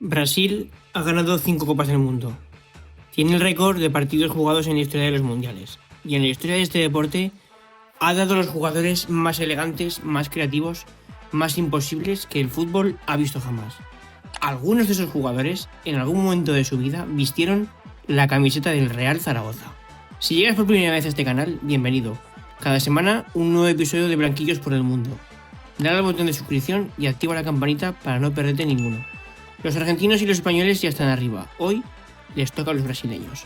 Brasil ha ganado 5 Copas del Mundo. Tiene el récord de partidos jugados en la historia de los mundiales. Y en la historia de este deporte ha dado a los jugadores más elegantes, más creativos, más imposibles que el fútbol ha visto jamás. Algunos de esos jugadores, en algún momento de su vida, vistieron la camiseta del Real Zaragoza. Si llegas por primera vez a este canal, bienvenido. Cada semana un nuevo episodio de Blanquillos por el Mundo. Dale al botón de suscripción y activa la campanita para no perderte ninguno. Los argentinos y los españoles ya están arriba. Hoy les toca a los brasileños.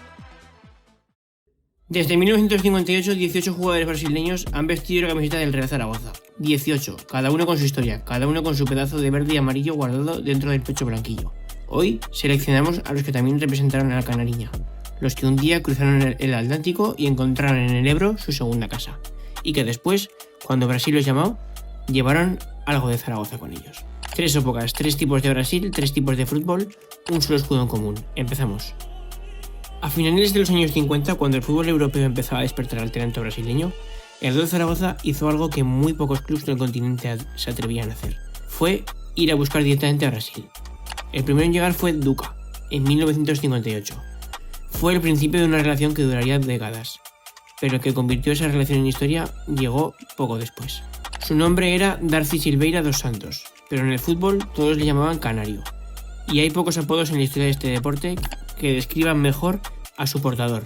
Desde 1958, 18 jugadores brasileños han vestido la camiseta del Real Zaragoza. 18, cada uno con su historia, cada uno con su pedazo de verde y amarillo guardado dentro del pecho blanquillo. Hoy seleccionamos a los que también representaron a la Canariña, los que un día cruzaron el Atlántico y encontraron en el Ebro su segunda casa, y que después, cuando Brasil los llamó, llevaron algo de Zaragoza con ellos. 3 épocas, 3 tipos de Brasil, 3 tipos de fútbol, un solo escudo en común. Empezamos. A finales de los años 50, cuando el fútbol europeo empezaba a despertar al talento brasileño, el Real Zaragoza hizo algo que muy pocos clubes del continente se atrevían a hacer. Fue ir a buscar directamente a Brasil. El primero en llegar fue Duca, en 1958. Fue el principio de una relación que duraría décadas, pero que convirtió esa relación en historia llegó poco después. Su nombre era Darcy Silveira dos Santos, pero en el fútbol todos le llamaban Canario. Y hay pocos apodos en la historia de este deporte que describan mejor a su portador.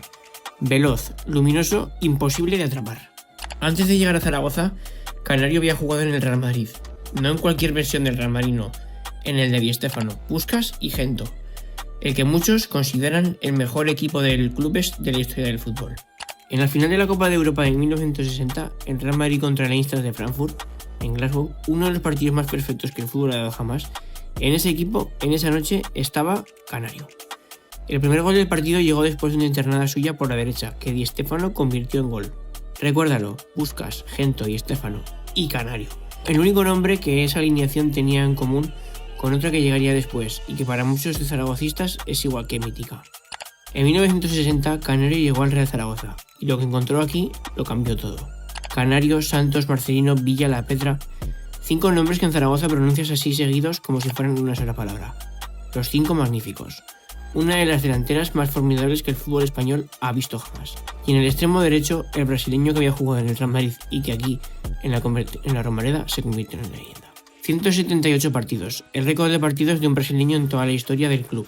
Veloz, luminoso, imposible de atrapar. Antes de llegar a Zaragoza, Canario había jugado en el Real Madrid. No en cualquier versión del Real Madrid, no. En el de Di Stéfano, Puskás y Gento, el que muchos consideran el mejor equipo de clubes de la historia del fútbol. En la final de la Copa de Europa de 1960, el Real Madrid contra el Eintracht de Frankfurt, en Glasgow, uno de los partidos más perfectos que el fútbol ha dado jamás, en ese equipo, en esa noche, estaba Canario. El primer gol del partido llegó después de una internada suya por la derecha, que Di Stéfano convirtió en gol. Recuérdalo, Puskás, Gento y Stéfano, y Canario. El único nombre que esa alineación tenía en común con otra que llegaría después, y que para muchos de zaragocistas es igual que mítica. En 1960, Canario llegó al Real Zaragoza, y lo que encontró aquí lo cambió todo. Canario, Santos, Marcelino, Villa, La Petra, 5 nombres que en Zaragoza pronuncias así seguidos como si fueran una sola palabra. Los 5 magníficos. Una de las delanteras más formidables que el fútbol español ha visto jamás. Y en el extremo derecho, el brasileño que había jugado en el Real Madrid y que aquí, en la Romareda, se convirtió en leyenda. 178 partidos, el récord de partidos de un brasileño en toda la historia del club.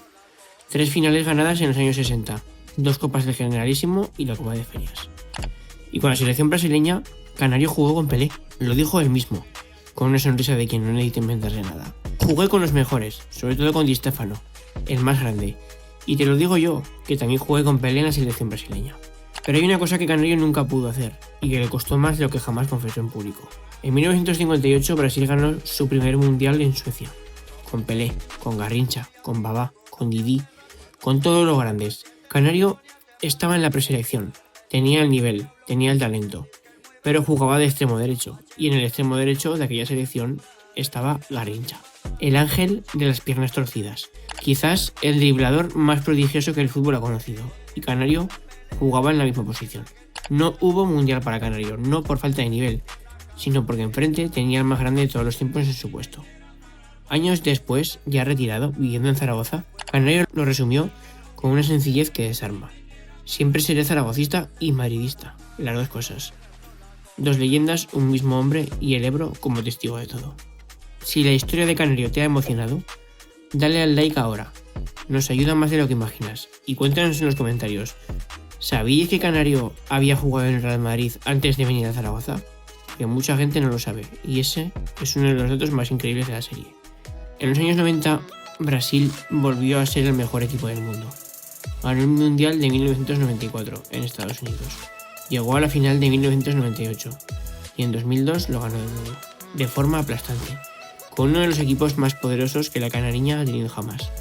3 finales ganadas en los años 60, 2 Copas del Generalísimo y la Copa de Ferias. Y con la selección brasileña, Canario jugó con Pelé, lo dijo él mismo, con una sonrisa de quien no necesita inventarse nada. Jugué con los mejores, sobre todo con Di Stéfano, el más grande, y te lo digo yo, que también jugué con Pelé en la selección brasileña. Pero hay una cosa que Canario nunca pudo hacer, y que le costó más de lo que jamás confesó en público. En 1958 Brasil ganó su primer mundial en Suecia, con Pelé, con Garrincha, con Babá, con Didi, con todos los grandes. Canario estaba en la preselección, tenía el nivel, tenía el talento, pero jugaba de extremo derecho, y en el extremo derecho de aquella selección estaba Garrincha, el ángel de las piernas torcidas, quizás el driblador más prodigioso que el fútbol ha conocido, y Canario jugaba en la misma posición. No hubo mundial para Canario, no por falta de nivel, sino porque enfrente tenía el más grande de todos los tiempos en su puesto. Años después, ya retirado, viviendo en Zaragoza, Canario lo resumió con una sencillez que desarma. Siempre seré zaragocista y madridista, las dos cosas. 2 leyendas, un mismo hombre y el Ebro como testigo de todo. Si la historia de Canario te ha emocionado, dale al like ahora. Nos ayuda más de lo que imaginas. Y cuéntanos en los comentarios, ¿sabíais que Canario había jugado en el Real Madrid antes de venir a Zaragoza? Que mucha gente no lo sabe, y ese es uno de los datos más increíbles de la serie. En los años 90, Brasil volvió a ser el mejor equipo del mundo. Ganó el Mundial de 1994 en Estados Unidos. Llegó a la final de 1998 y en 2002 lo ganó de nuevo, de forma aplastante, con uno de los equipos más poderosos que la Canariña ha tenido jamás.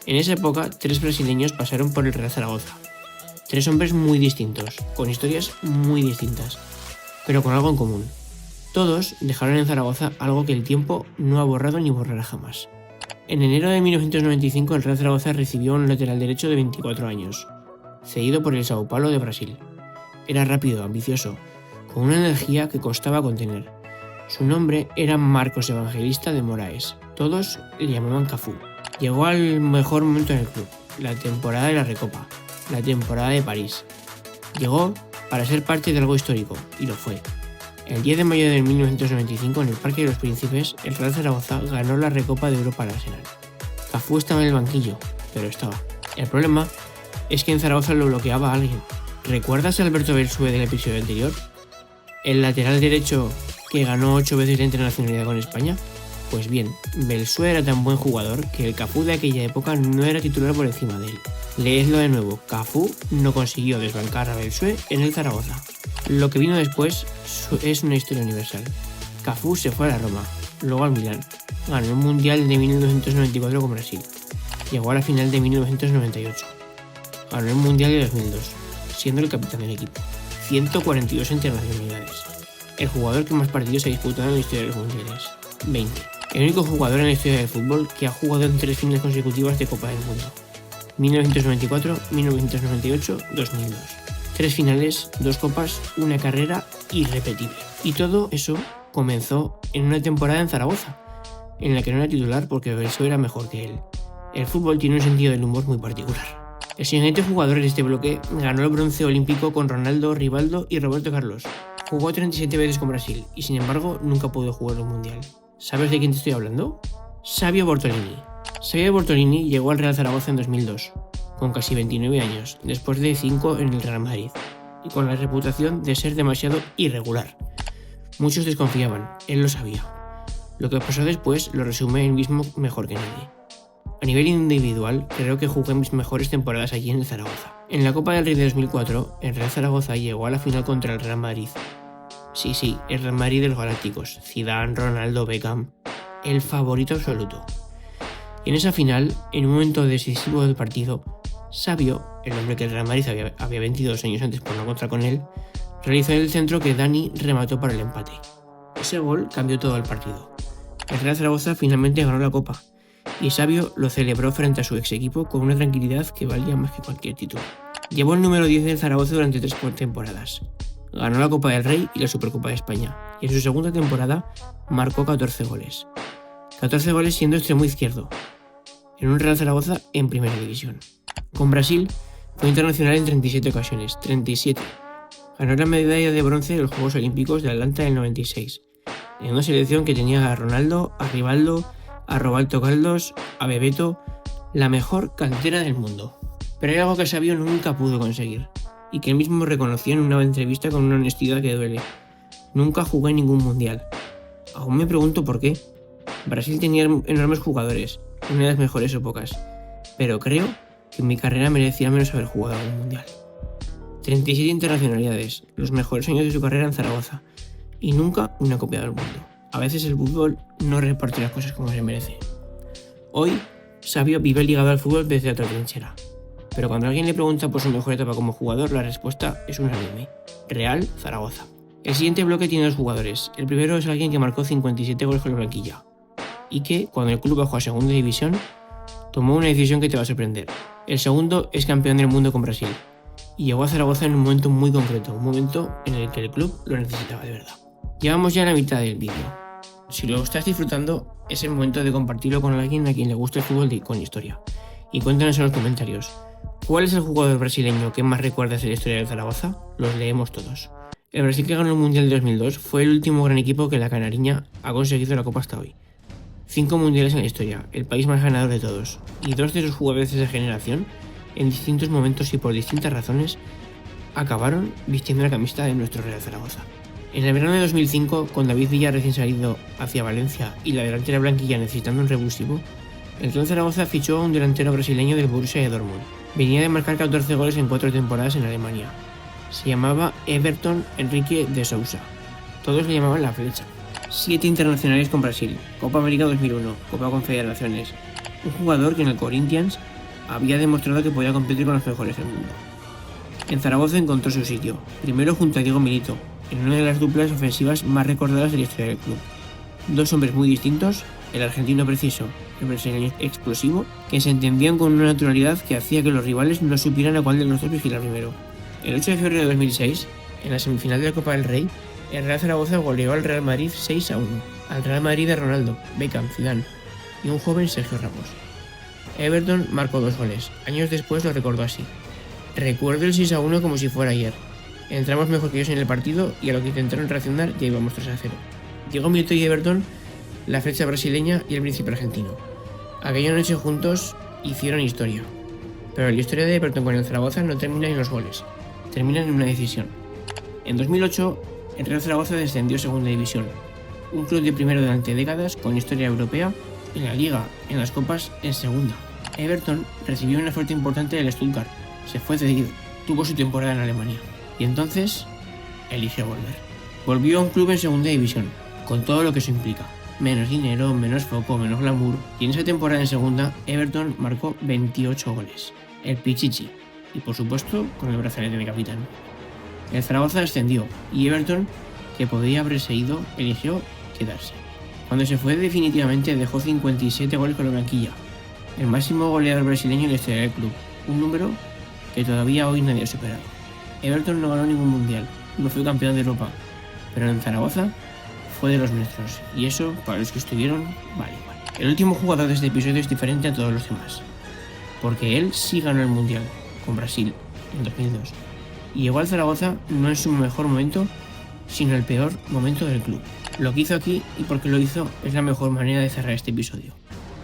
En esa época, 3 brasileños pasaron por el Real Zaragoza. 3 hombres muy distintos, con historias muy distintas, pero con algo en común. Todos dejaron en Zaragoza algo que el tiempo no ha borrado ni borrará jamás. En enero de 1995 el Real Zaragoza recibió un lateral derecho de 24 años, cedido por el São Paulo de Brasil. Era rápido, ambicioso, con una energía que costaba contener. Su nombre era Marcos Evangelista de Moraes, todos le llamaban Cafú. Llegó al mejor momento en el club, la temporada de la Recopa, la temporada de París. Llegó para ser parte de algo histórico, y lo fue. El 10 de mayo de 1995, en el Parque de los Príncipes, el Real Zaragoza ganó la Recopa de Europa al Arsenal. Cafú estaba en el banquillo, pero estaba. El problema es que en Zaragoza lo bloqueaba a alguien. ¿Recuerdas a Alberto Belsue del episodio anterior? ¿El lateral derecho que ganó 8 veces la internacionalidad con España? Pues bien, Belsue era tan buen jugador que el Cafú de aquella época no era titular por encima de él. Leedlo de nuevo, Cafú no consiguió desbancar a Belsue en el Zaragoza. Lo que vino después es una historia universal. Cafú se fue a la Roma, luego al Milán, ganó el Mundial de 1994 con Brasil, llegó a la final de 1998, ganó el Mundial de 2002, siendo el capitán del equipo, 142 internacionalidades, el jugador que más partidos ha disputado en la historia de los mundiales, 20, el único jugador en la historia del fútbol que ha jugado en 3 finales consecutivas de Copa del Mundo, 1994, 1998, 2002. 3 finales, 2 copas, una carrera irrepetible. Y todo eso comenzó en una temporada en Zaragoza, en la que no era titular porque Belsue era mejor que él. El fútbol tiene un sentido del humor muy particular. El siguiente jugador de este bloque ganó el bronce olímpico con Ronaldo, Rivaldo y Roberto Carlos. Jugó 37 veces con Brasil y sin embargo nunca pudo jugar un mundial. ¿Sabes de quién te estoy hablando? Savio Bortolini. Savio Bortolini llegó al Real Zaragoza en 2002. Con casi 29 años, después de 5 en el Real Madrid, y con la reputación de ser demasiado irregular. Muchos desconfiaban, él lo sabía. Lo que pasó después lo resume él mismo mejor que nadie. A nivel individual, creo que jugué mis mejores temporadas allí en el Zaragoza. En la Copa del Rey de 2004, el Real Zaragoza llegó a la final contra el Real Madrid. Sí, el Real Madrid de los Galácticos, Zidane, Ronaldo, Beckham, el favorito absoluto. Y en esa final, en un momento decisivo del partido, Savio, el hombre que el Real Madrid había 22 años antes por no contar con él, realizó en el centro que Dani remató para el empate. Ese gol cambió todo el partido. El Real Zaragoza finalmente ganó la Copa, y Savio lo celebró frente a su ex equipo con una tranquilidad que valía más que cualquier título. Llevó el número 10 del Zaragoza durante 3 temporadas. Ganó la Copa del Rey y la Supercopa de España, y en su segunda temporada marcó 14 goles. 14 goles siendo extremo izquierdo, en un Real Zaragoza en primera división. Con Brasil fue internacional en 37 ocasiones, 37. Ganó la medalla de bronce de los Juegos Olímpicos de Atlanta en el 96, en una selección que tenía a Ronaldo, a Rivaldo, a Roberto Carlos, a Bebeto, la mejor cantera del mundo. Pero hay algo que Savio nunca pudo conseguir, y que él mismo reconoció en una entrevista con una honestidad que duele. Nunca jugué en ningún mundial. Aún me pregunto por qué. Brasil tenía enormes jugadores, una de las mejores épocas, pero creo que en mi carrera merecía al menos haber jugado en un mundial. 37 internacionalidades, los mejores años de su carrera en Zaragoza, y nunca una Copa del Mundo. A veces el fútbol no reparte las cosas como se merece. Hoy, Savio vive ligado al fútbol desde otra trinchera, pero cuando alguien le pregunta por su mejor etapa como jugador, la respuesta es unánime: Real Zaragoza. El siguiente bloque tiene 2 jugadores. El primero es alguien que marcó 57 goles con la blanquilla, y que, cuando el club bajó a segunda división, tomó una decisión que te va a sorprender. El segundo es campeón del mundo con Brasil, y llegó a Zaragoza en un momento muy concreto, un momento en el que el club lo necesitaba de verdad. Llevamos ya la mitad del vídeo. Si lo estás disfrutando, es el momento de compartirlo con alguien a quien le guste el fútbol con historia. Y cuéntanos en los comentarios, ¿cuál es el jugador brasileño que más recuerdas de la historia del Zaragoza? Los leemos todos. El Brasil que ganó el Mundial de 2002 fue el último gran equipo que la Canariña ha conseguido la Copa hasta hoy. 5 mundiales en la historia, el país más ganador de todos, y 2 de sus jugadores de esa generación, en distintos momentos y por distintas razones, acabaron vistiendo la camiseta de nuestro Real Zaragoza. En el verano de 2005, con David Villa recién salido hacia Valencia y la delantera blanquilla necesitando un revulsivo, el Real Zaragoza fichó a un delantero brasileño del Borussia de Dortmund. Venía de marcar 14 goles en 4 temporadas en Alemania. Se llamaba Everton Enrique de Sousa. Todos le llamaban la flecha. 7 internacionales con Brasil, Copa América 2001, Copa Confederaciones. Un jugador que en el Corinthians había demostrado que podía competir con los mejores del mundo. En Zaragoza encontró su sitio, primero junto a Diego Milito, en una de las duplas ofensivas más recordadas de la historia del club. 2 hombres muy distintos, el argentino preciso y el brasileño explosivo, que se entendían con una naturalidad que hacía que los rivales no supieran a cuál de los dos vigilar primero. El 8 de febrero de 2006, en la semifinal de la Copa del Rey, el Real Zaragoza goleó al Real Madrid 6-1, al Real Madrid de Ronaldo, Beckham, Zidane y un joven Sergio Ramos. Everton marcó 2 goles. Años después lo recordó así: recuerdo el 6-1 como si fuera ayer. Entramos mejor que ellos en el partido y a lo que intentaron reaccionar ya íbamos 3-0. Llegó Milito y Everton, la flecha brasileña y el príncipe argentino. Aquella noche juntos hicieron historia. Pero la historia de Everton con el Zaragoza no termina en los goles, termina en una decisión. En 2008, el Real Zaragoza descendió a Segunda División, un club de primero durante décadas con historia europea, en la Liga, en las Copas, en Segunda. Everton recibió una oferta importante del Stuttgart, se fue cedido, tuvo su temporada en Alemania y entonces eligió volver. Volvió a un club en Segunda División, con todo lo que eso implica. Menos dinero, menos foco, menos glamour, y en esa temporada en Segunda, Everton marcó 28 goles. El Pichichi, y por supuesto con el brazalete de capitán. El Zaragoza descendió y Everton, que podría haberse ido, eligió quedarse. Cuando se fue definitivamente dejó 57 goles con la blanquilla, el máximo goleador brasileño en la historia del club, un número que todavía hoy nadie ha superado. Everton no ganó ningún mundial, no fue campeón de Europa, pero en Zaragoza fue de los nuestros, y eso, para los que estuvieron, vale igual. El último jugador de este episodio es diferente a todos los demás, porque él sí ganó el mundial, con Brasil, en 2002, y llegó al Zaragoza no en su mejor momento, sino el peor momento del club. Lo que hizo aquí y por qué lo hizo es la mejor manera de cerrar este episodio.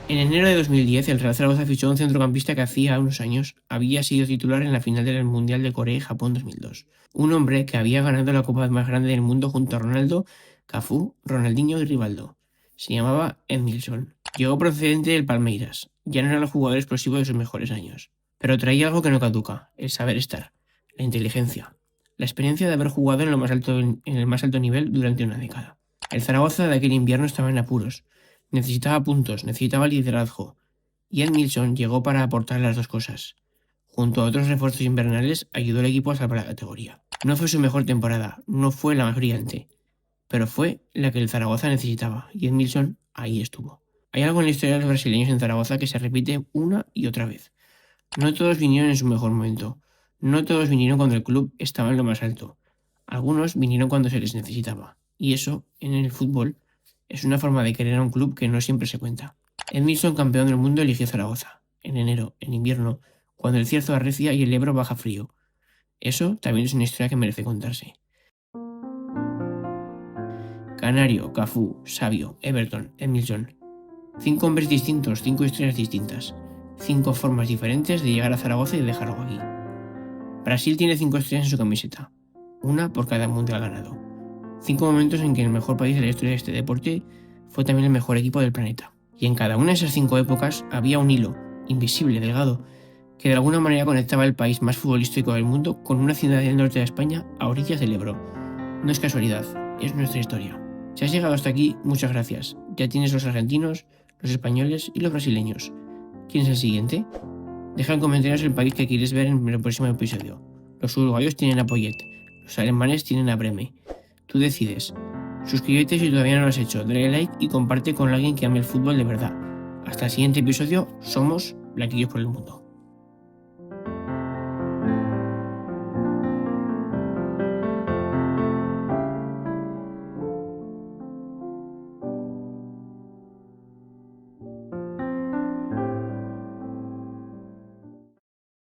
En enero de 2010, el Real Zaragoza fichó a un centrocampista que hacía unos años había sido titular en la final del Mundial de Corea y Japón 2002. Un hombre que había ganado la copa más grande del mundo junto a Ronaldo, Cafú, Ronaldinho y Rivaldo. Se llamaba Edmilson. Llegó procedente del Palmeiras. Ya no era el jugador explosivo de sus mejores años. Pero traía algo que no caduca: el saber estar, la inteligencia, la experiencia de haber jugado en el más alto nivel durante una década. El Zaragoza de aquel invierno estaba en apuros. Necesitaba puntos, necesitaba liderazgo. Y Edmilson llegó para aportar las dos cosas. Junto a otros refuerzos invernales, ayudó al equipo a salvar la categoría. No fue su mejor temporada, no fue la más brillante, pero fue la que el Zaragoza necesitaba, y Edmilson ahí estuvo. Hay algo en la historia de los brasileños en Zaragoza que se repite una y otra vez. No todos vinieron en su mejor momento. No todos vinieron cuando el club estaba en lo más alto. Algunos vinieron cuando se les necesitaba. Y eso, en el fútbol, es una forma de querer a un club que no siempre se cuenta. Edmilson, campeón del mundo, eligió Zaragoza. En enero, en invierno, cuando el Cierzo arrecia y el Ebro baja frío. Eso también es una historia que merece contarse. Canario, Cafú, Sabio, Everton, Edmilson. 5 hombres distintos, 5 historias distintas. 5 formas diferentes de llegar a Zaragoza y dejarlo aquí. Brasil tiene 5 estrellas en su camiseta, una por cada mundial ganado. 5 momentos en que el mejor país de la historia de este deporte fue también el mejor equipo del planeta. Y en cada una de esas 5 épocas había un hilo, invisible, delgado, que de alguna manera conectaba el país más futbolístico del mundo con una ciudad del norte de España a orillas del Ebro. No es casualidad, es nuestra historia. Si has llegado hasta aquí, muchas gracias. Ya tienes los argentinos, los españoles y los brasileños. ¿Quién es el siguiente? Deja en comentarios el país que quieres ver en el próximo episodio. Los uruguayos tienen a Poyet, los alemanes tienen a Breme. Tú decides. Suscríbete si todavía no lo has hecho, dale like y comparte con alguien que ame el fútbol de verdad. Hasta el siguiente episodio, somos Blanquillos por el Mundo.